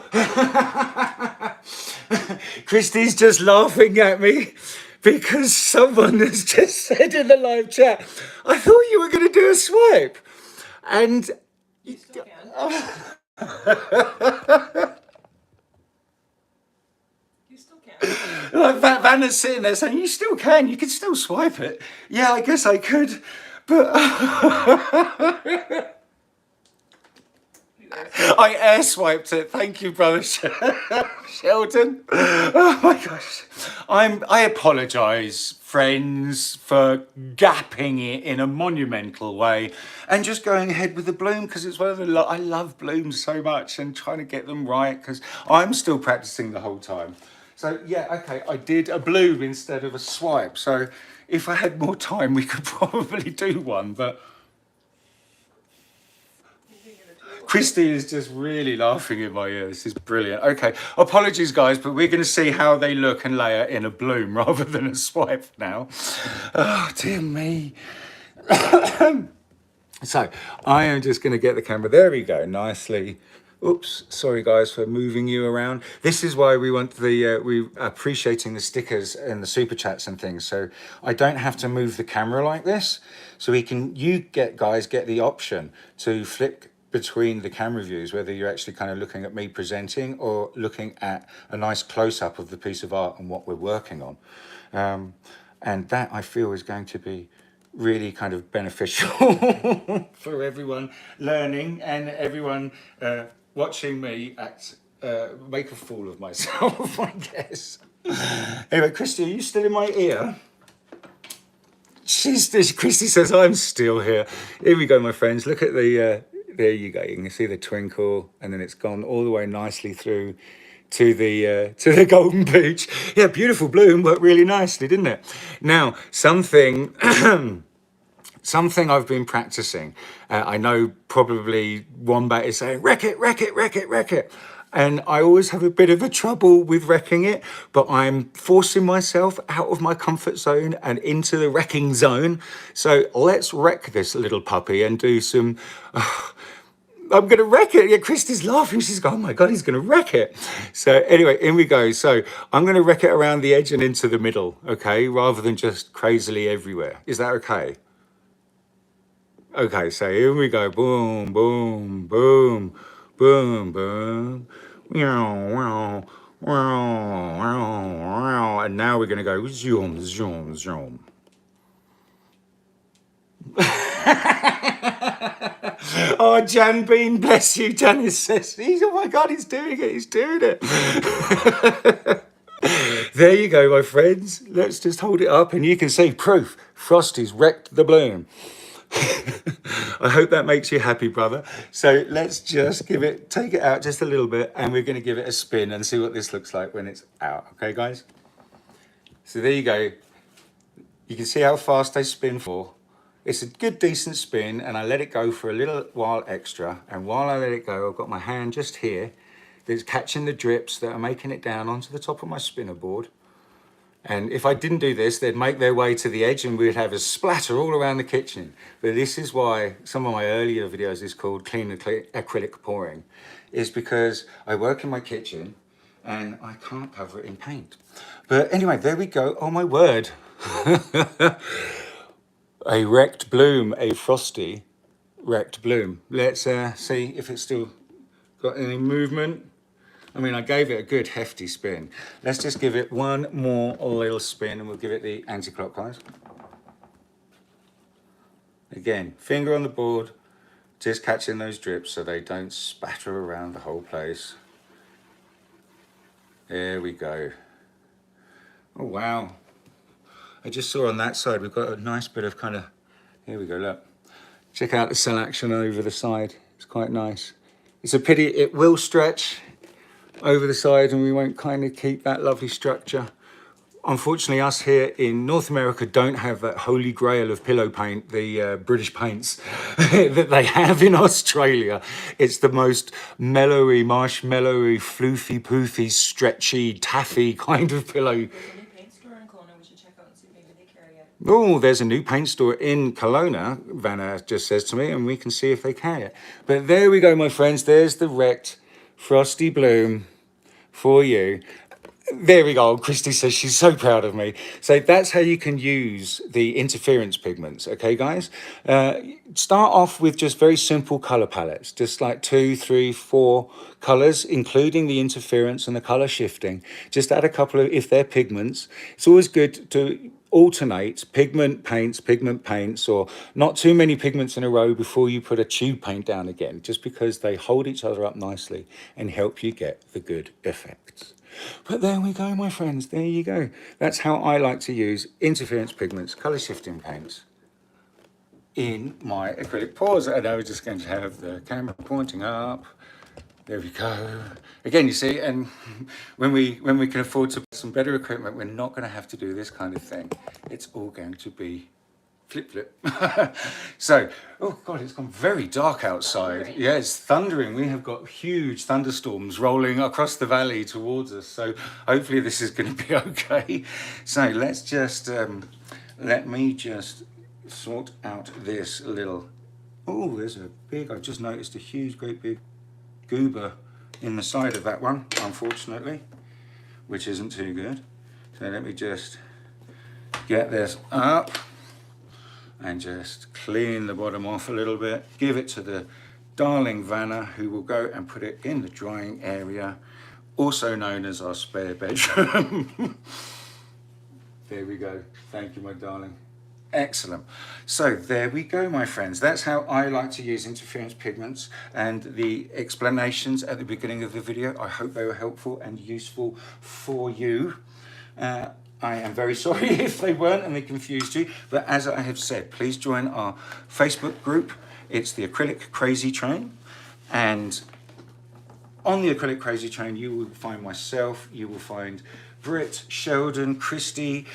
Kristey's just laughing at me because someone has just said in the live chat, I thought you were going to do a swipe. And... You still can. You still can. Like Vanna's sitting there saying, you still can, you can still swipe it. Yeah, I guess I could, but I air swiped it. Thank you, brother Sheldon. Oh my gosh. I apologise, friends, for gapping it in a monumental way and just going ahead with the bloom because it's one of the, I love blooms so much and trying to get them right because I'm still practicing the whole time. So yeah, okay, I did a bloom instead of a swipe. So if I had more time, we could probably do one, but Kristey is just really laughing in my ear. This is brilliant. Okay, apologies guys, but we're going to see how they look and layer in a bloom rather than a swipe now. Oh, dear me. So I am just going to get the camera. There we go, nicely. Oops, sorry guys for moving you around. This is why we want the, we appreciating the stickers and the super chats and things. So I don't have to move the camera like this. So we can, you guys get the option to flip between the camera views, whether you're actually kind of looking at me presenting or looking at a nice close-up of the piece of art and what we're working on. And that I feel is going to be really kind of beneficial for everyone learning and everyone watching me act, make a fool of myself, I guess. Anyway, Kristey, are you still in my ear? Kristey says, I'm still here. Here we go, my friends. Look at the, there you go. You can see the twinkle and then it's gone all the way nicely through to the golden peach. Yeah, beautiful bloom, worked really nicely, didn't it? Now, something I've been practicing. I know probably Wombat is saying, wreck it, wreck it, wreck it, wreck it. And I always have a bit of a trouble with wrecking it, but I'm forcing myself out of my comfort zone and into the wrecking zone. So let's wreck this little puppy and do some, I'm going to wreck it. Yeah, Kristey's laughing. She's going, oh my God, he's going to wreck it. So anyway, in we go. So I'm going to wreck it around the edge and into the middle, okay? Rather than just crazily everywhere. Is that okay? Okay, so here we go. Boom, boom, boom, boom, boom. And now we're going to go zoom, zoom, zoom. Oh, Jan Bean, bless you. Janice says, oh my God, he's doing it. He's doing it. There you go, my friends. Let's just hold it up and you can see proof. Frosty's wrecked the bloom. I hope that makes you happy, brother. So let's just take it out just a little bit and we're going to give it a spin and see what this looks like when it's out. Okay, guys? So there you go. You can see how fast I spin for. It's a good, decent spin, and I let it go for a little while extra. And while I let it go, I've got my hand just here that's catching the drips that are making it down onto the top of my spinner board. And if I didn't do this, they'd make their way to the edge and we'd have a splatter all around the kitchen. But this is why some of my earlier videos is called Clean Acrylic Pouring, is because I work in my kitchen and I can't cover it in paint. But anyway, there we go. Oh my word. A wrecked bloom, a Frosty wrecked bloom. Let's see if it's still got any movement. I mean, I gave it a good hefty spin. Let's just give it one more little spin and we'll give it the anti-clockwise. Again, finger on the board, just catching those drips so they don't spatter around the whole place. There we go. Oh, wow. I just saw on that side, we've got a nice bit of kind of, here we go, look. Check out the cell action over the side. It's quite nice. It's a pity it will stretch over the side and we won't kind of keep that lovely structure. Unfortunately, us here in North America don't have that holy grail of pillow paint, the British paints that they have in Australia. It's the most mellowy, marshmallowy, floofy, poofy, stretchy, taffy kind of pillow. Oh, there's a new paint store in Kelowna, Vanna just says to me, and we can see if they carry it. But there we go, my friends. There's the wrecked Frosty bloom for you. There we go. Kristey says she's so proud of me. So that's how you can use the interference pigments. Okay, guys? Start off with just very simple color palettes, just like 2, 3, 4 colors, including the interference and the color shifting. Just add a couple of, if they're pigments. It's always good to alternate pigment paints, or not too many pigments in a row before you put a tube paint down again, just because they hold each other up nicely and help you get the good effects. But there we go, my friends, there you go. That's how I like to use interference pigments, color shifting paints in my acrylic pours. And I was just going to have the camera pointing up. There we go. Again, you see, and when we can afford to buy some better equipment, we're not going to have to do this kind of thing. It's all going to be flip. So, oh God, it's gone very dark outside. Yeah, it's thundering. We have got huge thunderstorms rolling across the valley towards us. So hopefully this is going to be okay. So let's just, let me just sort out this little, oh, there's a big, I've just noticed a huge, great big goober in the side of that one, unfortunately, which isn't too good. So let me just get this up and just clean the bottom off a little bit. Give it to the darling Vanna, who will go and put it in the drying area, also known as our spare bedroom. There we go. Thank you, my darling. Excellent. So there we go, my friends. That's how I like to use interference pigments, and the explanations at the beginning of the video, I hope they were helpful and useful for you. I am very sorry if they weren't and they confused you, but as I have said, please join our Facebook group. It's the Acrylic Crazy Train, and on the Acrylic Crazy Train you will find myself, you will find Britt, Sheldon, Kristey,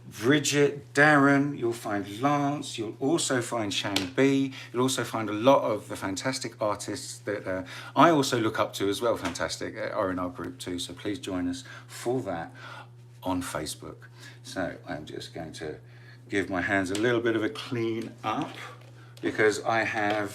Bridget, Darren, you'll find Lance, you'll also find ShanB, you'll also find a lot of the fantastic artists that I also look up to as well, fantastic, are in our group too, so please join us for that on Facebook. So I'm just going to give my hands a little bit of a clean up, because I have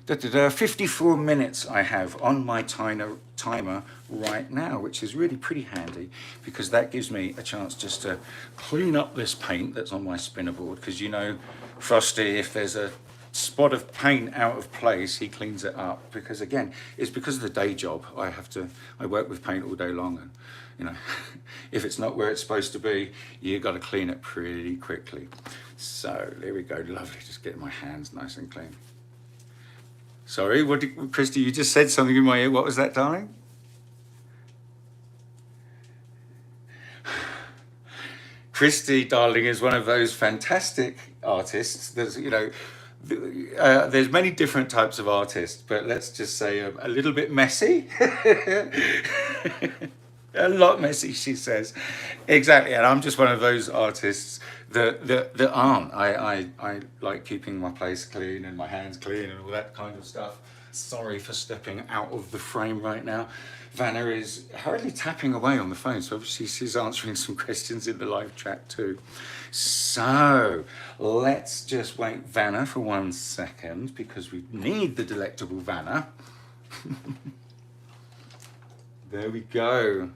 54 minutes I have on my timer right now, which is really pretty handy, because that gives me a chance just to clean up this paint that's on my spinner board, because you know Frosty, if there's a spot of paint out of place, he cleans it up, because again, it's because of the day job. I work with paint all day long, and you know, if it's not where it's supposed to be, you got to clean it pretty quickly. So there we go, lovely, just getting my hands nice and clean. Sorry, Kristey, you just said something in my ear. What was that, darling? Kristey, darling, is one of those fantastic artists. There's, you know, there's many different types of artists, but let's just say a little bit messy. A lot messy, she says. Exactly, and I'm just one of those artists that aren't. I like keeping my place clean and my hands clean and all that kind of stuff. Sorry for stepping out of the frame right now. Vanna is hurriedly tapping away on the phone, so obviously she's answering some questions in the live chat too. So let's just wait Vanna for 1 second because we need the delectable Vanna. There we go.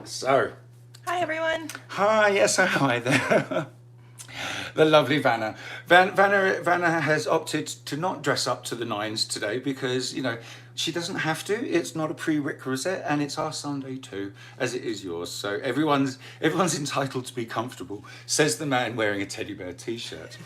So. Hi, everyone. Hi, yes, hi there. The lovely Vanna. Vanna has opted to not dress up to the nines today because, you know, she doesn't have to. It's not a prerequisite, and it's our Sunday too, as it is yours. So everyone's entitled to be comfortable, says the man wearing a teddy bear t-shirt.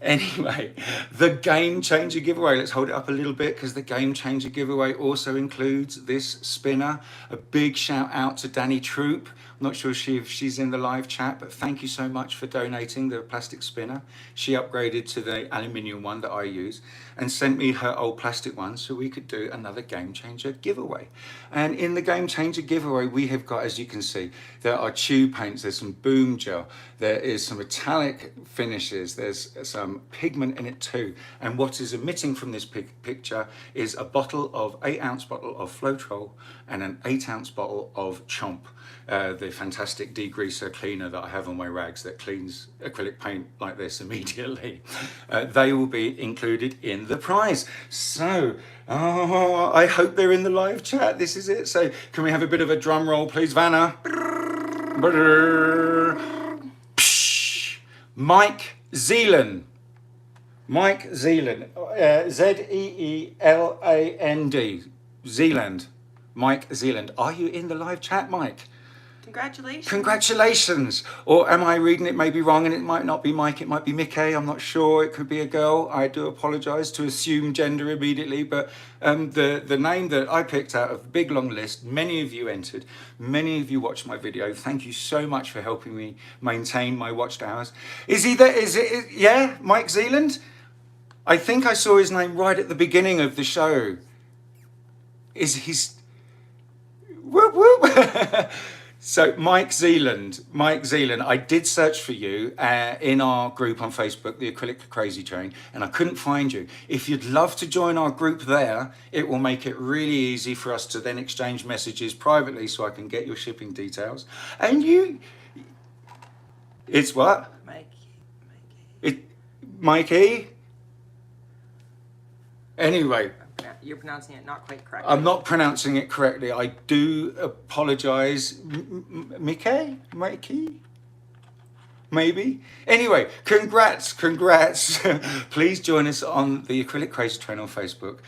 Anyway, the Game Changer giveaway. Let's hold it up a little bit because the Game Changer giveaway also includes this spinner. A big shout out to Danny Troop. I'm not sure if she's in the live chat, but thank you so much for donating the plastic spinner. She upgraded to the aluminium one that I use and sent me her old plastic one so we could do another Game Changer giveaway. And in the Game Changer giveaway, we have got, as you can see, there are tube paints, there's some boom gel, there is some metallic finishes, there's some pigment in it too. And what is emitting from this picture is a bottle of 8-ounce bottle of Floetrol and an 8-ounce bottle of Chomp. The fantastic degreaser cleaner that I have on my rags that cleans acrylic paint like this immediately. They will be included in the prize. So, I hope they're in the live chat. This is it. So, can we have a bit of a drum roll, please, Vanna? Mike Zeeland. Mike Zeeland. Zeeland. Zeeland. Mike Zeeland. Are you in the live chat, Mike? Congratulations. Congratulations. Or am I reading it maybe wrong and it might not be Mike, it might be Mickey, I'm not sure. It could be a girl. I do apologise to assume gender immediately, but the name that I picked out of a big long list, many of you entered, many of you watched my video. Thank you so much for helping me maintain my watched hours. Is he there? Yeah, Mike Zeeland? I think I saw his name right at the beginning of the show. Whoop, whoop. So Mike Zeeland, I did search for you in our group on Facebook, the Acrylic Crazy Train, and I couldn't find you. If you'd love to join our group there, it will make it really easy for us to then exchange messages privately so I can get your shipping details. And it's what? Mikey? Anyway. You're pronouncing it not quite correctly. I'm not pronouncing it correctly. I do apologise. Mikey? Maybe? Anyway, congrats. Please join us on the Acrylic Crazy Train on Facebook.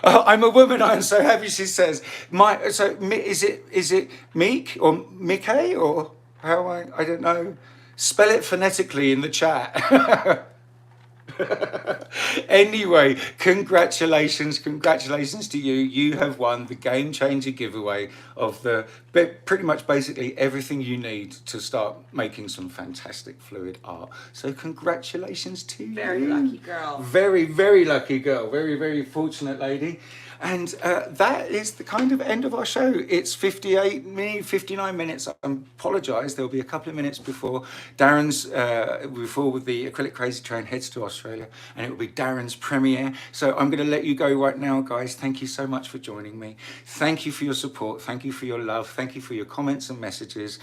I'm a woman, I'm so happy, she says. Is it Meek or Mickey or how I don't know. Spell it phonetically in the chat. Anyway, congratulations to you. You have won the Game Changer giveaway of pretty much basically everything you need to start making some fantastic fluid art. So congratulations to you. Very lucky girl. Very, very lucky girl. Very, very fortunate lady. And that is the kind of end of our show. It's 59 minutes. I apologise. There'll be a couple of minutes before before the Acrylic Crazy Train heads to Australia, and it will be Darren's premiere. So I'm going to let you go right now, guys. Thank you so much for joining me. Thank you for your support. Thank you for your love. Thank you for your comments and messages.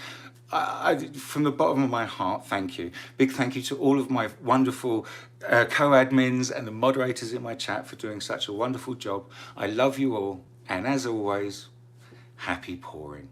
From the bottom of my heart, thank you. Big thank you to all of my wonderful co-admins and the moderators in my chat for doing such a wonderful job. I love you all, and as always, happy pouring.